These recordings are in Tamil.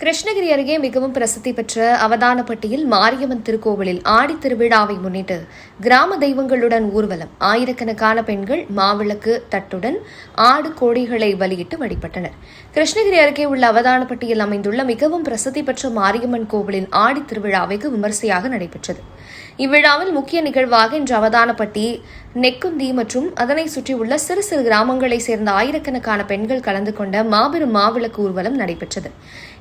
கிருஷ்ணகிரி அருகே மிகவும் பிரசித்தி பெற்ற அவதானப்பட்டியில் மாரியம்மன் திருக்கோவிலில் ஆடித் திருவிழாவை முன்னிட்டு கிராம தெய்வங்களுடன் ஊர்வலம். ஆயிரக்கணக்கான பெண்கள் மாவிளக்கு தட்டுடன் ஆடு கோழிகளை பலியிட்டு வழிபட்டனர். கிருஷ்ணகிரி அருகே உள்ள அவதானப்பட்டியில் அமைந்துள்ள மிகவும் பிரசித்தி பெற்ற மாரியம்மன் கோவிலின் ஆடித் திருவிழா வெகு விமரிசையாக நடைபெற்றது. இவ்விழாவில் முக்கிய நிகழ்வாக இன்று அவதானப்பட்டி, நெக்குந்தி மற்றும் அதனை சுற்றியுள்ள சிறு சிறு கிராமங்களைச் சேர்ந்த ஆயிரக்கணக்கான பெண்கள் கலந்து கொண்ட மாபெரும் மாவிளக்கு ஊர்வலம் நடைபெற்றது.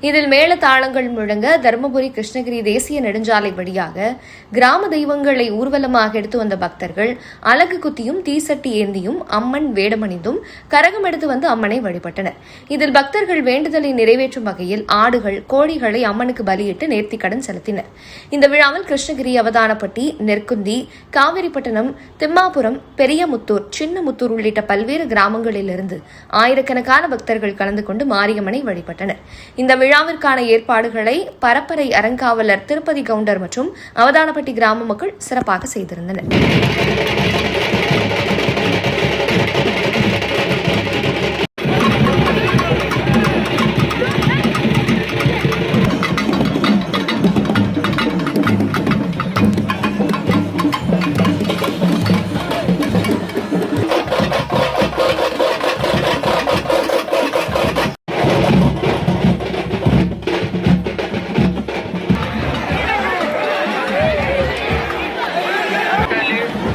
இதில் மேள தாளங்கள் முழங்க தருமபுரி கிருஷ்ணகிரி தேசிய நெடுஞ்சாலை வழியாக கிராம தெய்வங்களை ஊர்வலமாக எடுத்து வந்த பக்தர்கள் அலகு குத்தியும் தீசட்டி ஏந்தியும் அம்மன் வேடமணிந்தும் கரகம் எடுத்து வந்து அம்மனை வழிபட்டனர். இதில் பக்தர்கள் வேண்டுதலை நிறைவேற்றும் வகையில் ஆடுகள், கோழிகளை அம்மனுக்கு பலியிட்டு நேர்த்திக்கடன் செலுத்தினர். இந்த விழாவில் கிருஷ்ணகிரி, அவதானப்பட்டி, நெற்குந்தி, காவிரிப்பட்டணம், திம்மாபுரம், பெரியமுத்தூர், சின்னமுத்தூர் உள்ளிட்ட பல்வேறு கிராமங்களிலிருந்து ஆயிரக்கணக்கான பக்தர்கள் கலந்து கொண்டு மாரியம்மனை வழிபட்டனர். இந்த விழாவிற்கான ஏற்பாடுகளை பரப்பரை அறங்காவலர் திருப்பதி கவுண்டர் மற்றும் அவதானப்பட்டி கிராம மக்கள் சிறப்பாக செய்திருந்தனர்.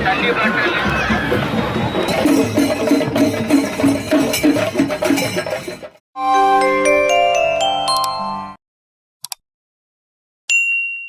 தள்ளி